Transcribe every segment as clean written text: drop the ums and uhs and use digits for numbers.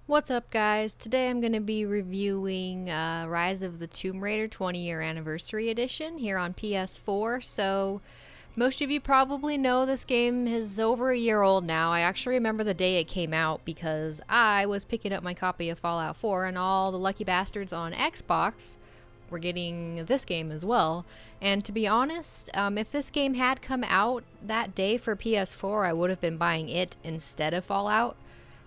What's up, guys? Today I'm going to be reviewing Rise of the Tomb Raider 20-year anniversary edition here on PS4. So, most of you probably know this game is over a year old now. I actually remember the day it came out because I was picking up my copy of Fallout 4 and all the lucky bastards on Xbox were getting this game as well. And to be honest, if this game had come out that day for PS4, I would have been buying it instead of Fallout.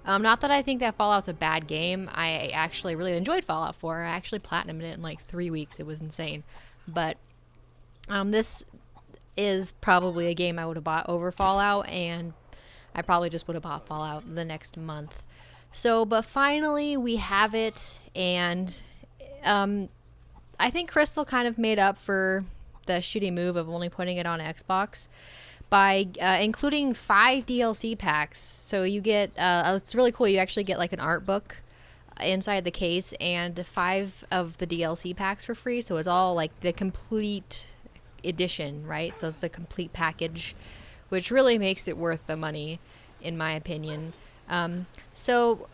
Not that I think that Fallout's a bad game. I actually really enjoyed Fallout 4. I actually platinumed it in like 3 weeks. It was insane. But this is probably a game I would have bought over Fallout, and I probably just would have bought Fallout the next month. So, but finally we have it, and I think Crystal kind of made up for the shitty move of only putting it on Xbox by including 5 DLC packs. So you get, it's really cool, you actually get like an art book inside the case and 5 of the DLC packs for free. So it's all like the complete edition, right? So it's the complete package, which really makes it worth the money, in my opinion. So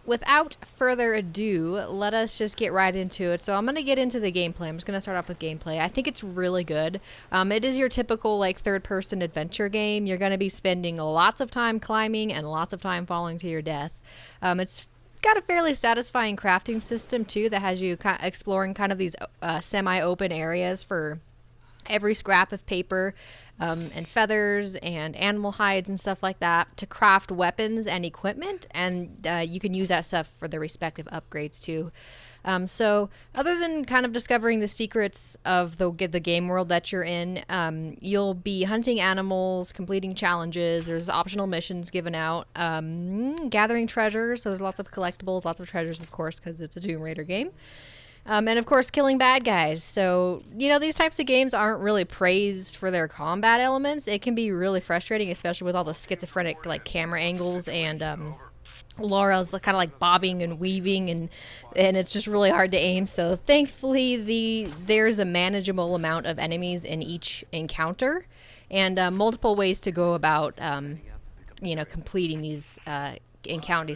without further ado, let us just get right into it. So I'm going to get into the gameplay. I'm just going to start off with gameplay. I think it's really good. It is your typical like third-person adventure game. You're going to be spending lots of time climbing and lots of time falling to your death. It's got a fairly satisfying crafting system too that has you exploring kind of these semi-open areas for every scrap of paper and feathers and animal hides and stuff like that to craft weapons and equipment, and you can use that stuff for the respective upgrades too. So other than kind of discovering the secrets of the game world that you're in, you'll be hunting animals, completing challenges, there's optional missions given out, gathering treasures, so there's lots of collectibles, lots of treasures of course because it's a Tomb Raider game. And of course, killing bad guys. So, you know, these types of games aren't really praised for their combat elements. It can be really frustrating, especially with all the schizophrenic, like, camera angles, and Laura's kind of like bobbing and weaving, and it's just really hard to aim. So, thankfully, there's a manageable amount of enemies in each encounter, and multiple ways to go about, you know, completing these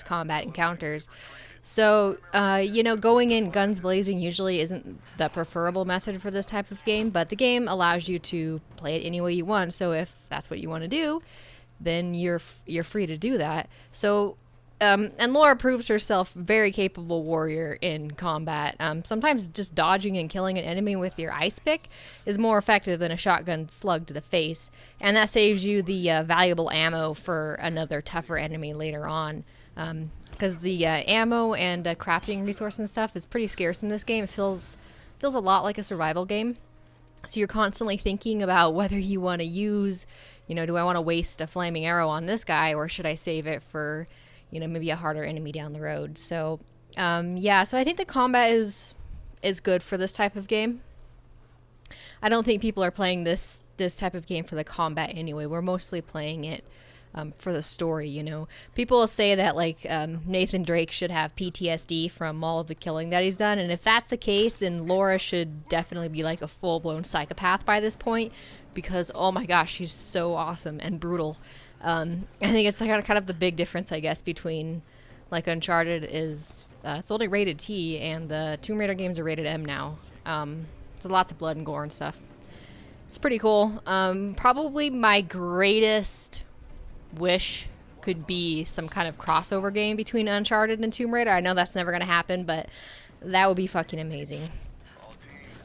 combat encounters. So, you know, going in guns blazing usually isn't the preferable method for this type of game, but the game allows you to play it any way you want. So if that's what you want to do, then you're free to do that. So, and Laura proves herself very capable warrior in combat. Sometimes just dodging and killing an enemy with your ice pick is more effective than a shotgun slug to the face, and that saves you the valuable ammo for another tougher enemy later on. Because the ammo and crafting resource and stuff is pretty scarce in this game. It feels a lot like a survival game. So you're constantly thinking about whether you want to use, you know, do I want to waste a flaming arrow on this guy, or should I save it for, you know, maybe a harder enemy down the road. So, yeah, so I think the combat is good for this type of game. I don't think people are playing this type of game for the combat anyway. We're mostly playing it for the story, you know. People say that, like, Nathan Drake should have PTSD from all of the killing that he's done, and if that's the case, then Laura should definitely be, like, a full-blown psychopath by this point, because, oh my gosh, she's so awesome and brutal. I think it's kind of the big difference, I guess, between, like, Uncharted is, it's only rated T, and the Tomb Raider games are rated M now. There's lots of blood and gore and stuff. It's pretty cool. Probably my greatest wish could be some kind of crossover game between Uncharted and Tomb Raider. I know that's never going to happen, but that would be fucking amazing.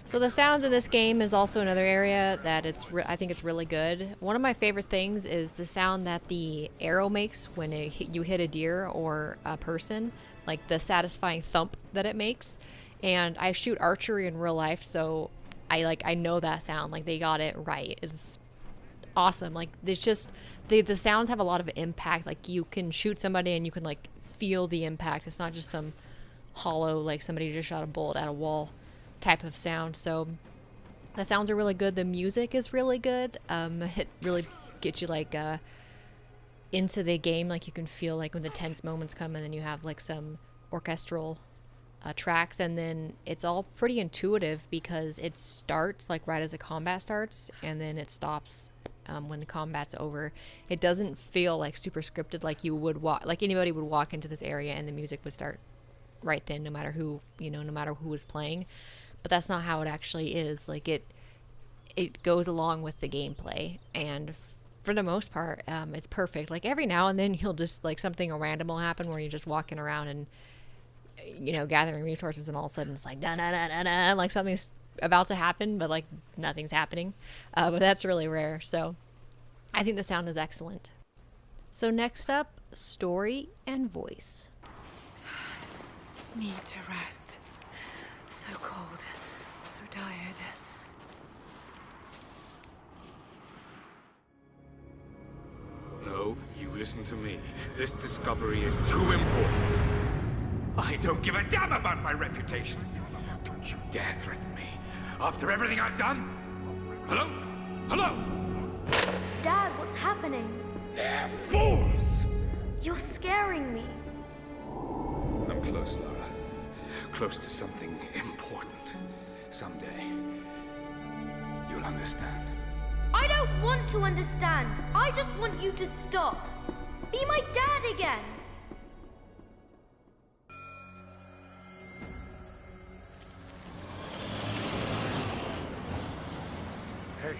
So the sounds of this game is also another area that I think it's really good. One of my favorite things is the sound that the arrow makes when you hit a deer or a person, like the satisfying thump that it makes. And I shoot archery in real life, so I know that sound. Like, they got it right. It's awesome. Like, there's just the sounds have a lot of impact. Like, you can shoot somebody and you can, like, feel the impact. It's not just some hollow, like somebody just shot a bullet at a wall type of sound. So the sounds are really good. The music is really good. It really gets you, like, into the game. Like, you can feel, like, when the tense moments come, and then you have, like, some orchestral tracks, and then it's all pretty intuitive because it starts like right as the combat starts, and then it stops when the combat's over. It doesn't feel like super scripted, like you would like anybody would walk into this area and the music would start right then, no matter who was playing. But that's not how it actually is. Like it goes along with the gameplay, and for the most part, it's perfect. Like every now and then you'll just like something random will happen where you're just walking around and gathering resources, and all of a sudden it's like da da da da da, like something's about to happen, but like nothing's happening. But that's really rare. So I think the sound is excellent. So next up, story and voice. Need to rest. So cold, so tired. No, you listen to me. This discovery is too important. I don't give a damn about my reputation. Don't you dare threaten me. After everything I've done? Hello? Hello? Dad, what's happening? They're fools! You're scaring me. I'm close, Lara. Close to something important. Someday, you'll understand. I don't want to understand. I just want you to stop. Be my dad again. Hey,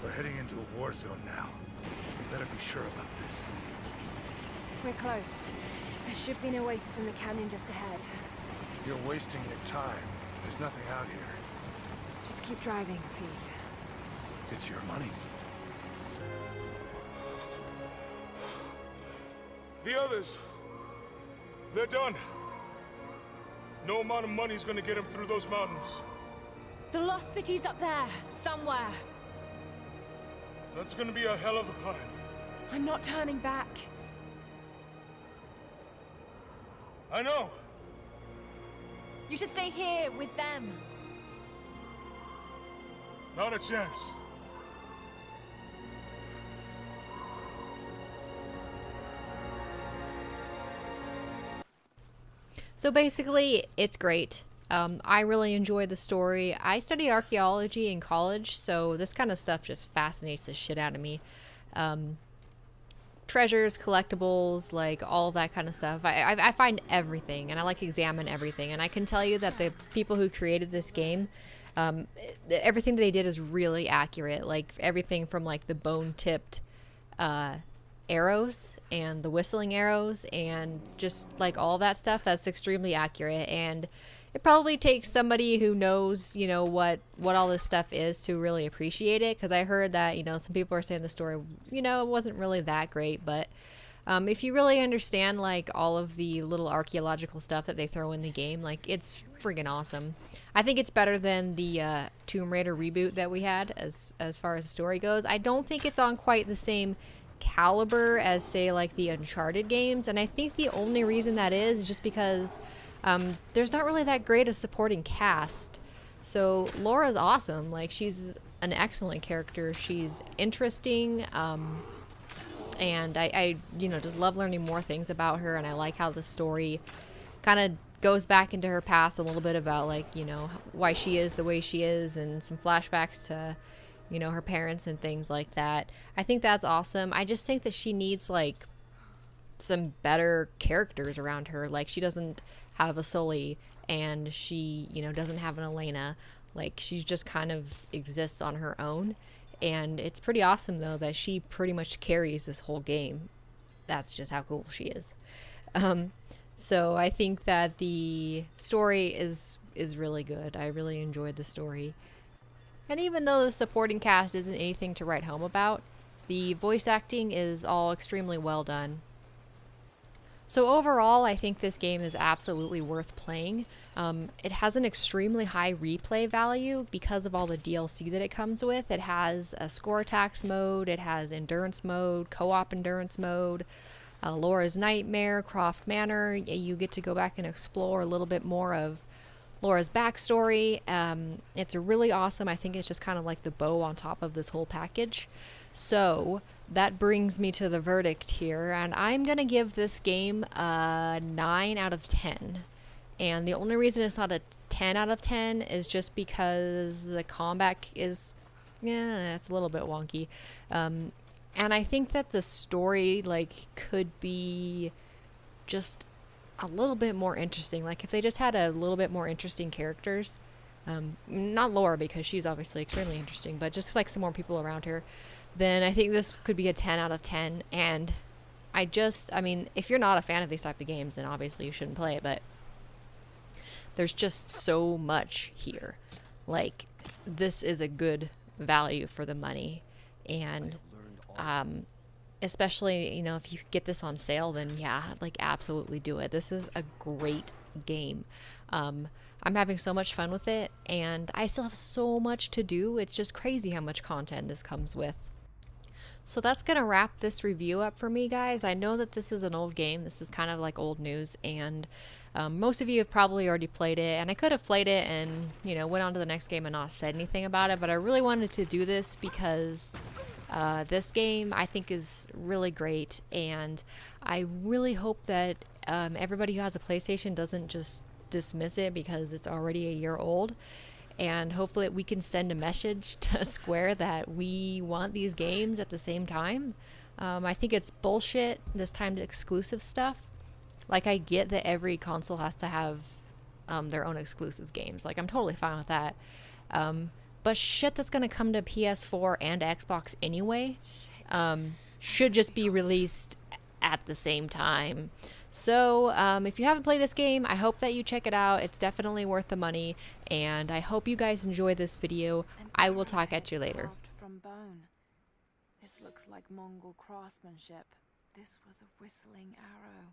we're heading into a war zone now. We better be sure about this. We're close. There should be an oasis in the canyon just ahead. You're wasting your time. There's nothing out here. Just keep driving, please. It's your money. The others, they're done. No amount of money's gonna get them through those mountains. The lost city's up there, somewhere. That's gonna be a hell of a climb. I'm not turning back. I know. You should stay here with them. Not a chance. So basically, it's great. I really enjoyed the story. I studied archaeology in college, so this kind of stuff just fascinates the shit out of me. Treasures, collectibles, like all of that kind of stuff. I find everything, and I like to examine everything. And I can tell you that the people who created this game, everything that they did is really accurate. Like everything from like the bone-tipped arrows and the whistling arrows and just like all that stuff, that's extremely accurate. And it probably takes somebody who knows, what all this stuff is to really appreciate it. Because I heard that, some people are saying the story, it wasn't really that great. But if you really understand, like, all of the little archaeological stuff that they throw in the game, like, it's friggin' awesome. I think it's better than the Tomb Raider reboot that we had as far as the story goes. I don't think it's on quite the same caliber as, say, like, the Uncharted games. And I think the only reason that is just because there's not really that great a supporting cast. So Laura's awesome. Like, she's an excellent character. She's interesting. And I just love learning more things about her. And I like how the story kind of goes back into her past a little bit about, like, why she is the way she is, and some flashbacks to, her parents and things like that. I think that's awesome. I just think that she needs, like, some better characters around her. Like, she doesn't have a Sully, and she, doesn't have an Elena. Like, she just kind of exists on her own. And it's pretty awesome, though, that she pretty much carries this whole game. That's just how cool she is. So I think that the story is really good. I really enjoyed the story. And even though the supporting cast isn't anything to write home about, the voice acting is all extremely well done. So overall, I think this game is absolutely worth playing. It has an extremely high replay value because of all the DLC that it comes with. It has a score attacks mode, it has endurance mode, co-op endurance mode, Laura's Nightmare, Croft Manor. You get to go back and explore a little bit more of Laura's backstory. It's really awesome. I think it's just kind of like the bow on top of this whole package. So that brings me to the verdict here, and I'm going to give this game a 9 out of 10. And the only reason it's not a 10 out of 10 is just because the combat is yeah, it's a little bit wonky. And I think that the story like could be just a little bit more interesting. Like if they just had a little bit more interesting characters. Not Laura, because she's obviously extremely interesting, but just like some more people around her, then I think this could be a 10 out of 10. And I mean, if you're not a fan of these type of games, then obviously you shouldn't play it, but there's just so much here. Like, this is a good value for the money. And, especially, you know, if you get this on sale, then yeah, like absolutely do it. This is a great game. I'm having so much fun with it, and I still have so much to do. It's just crazy how much content this comes with. So that's going to wrap this review up for me, guys. I know that this is an old game. This is kind of like old news, and most of you have probably already played it, and I could have played it and, you know, went on to the next game and not said anything about it, but I really wanted to do this because this game I think is really great, and I really hope that everybody who has a PlayStation doesn't just dismiss it because it's already a year old. And hopefully we can send a message to Square that we want these games at the same time. I think it's bullshit, this timed exclusive stuff. Like, I get that every console has to have their own exclusive games. Like, I'm totally fine with that. But shit that's going to come to PS4 and Xbox anyway should just be released at the same time. So if you haven't played this game, I hope that you check it out. It's definitely worth the money, and I hope you guys enjoy this video. I will talk at you later. From bone. This looks like Mongol craftsmanship. This was a whistling arrow.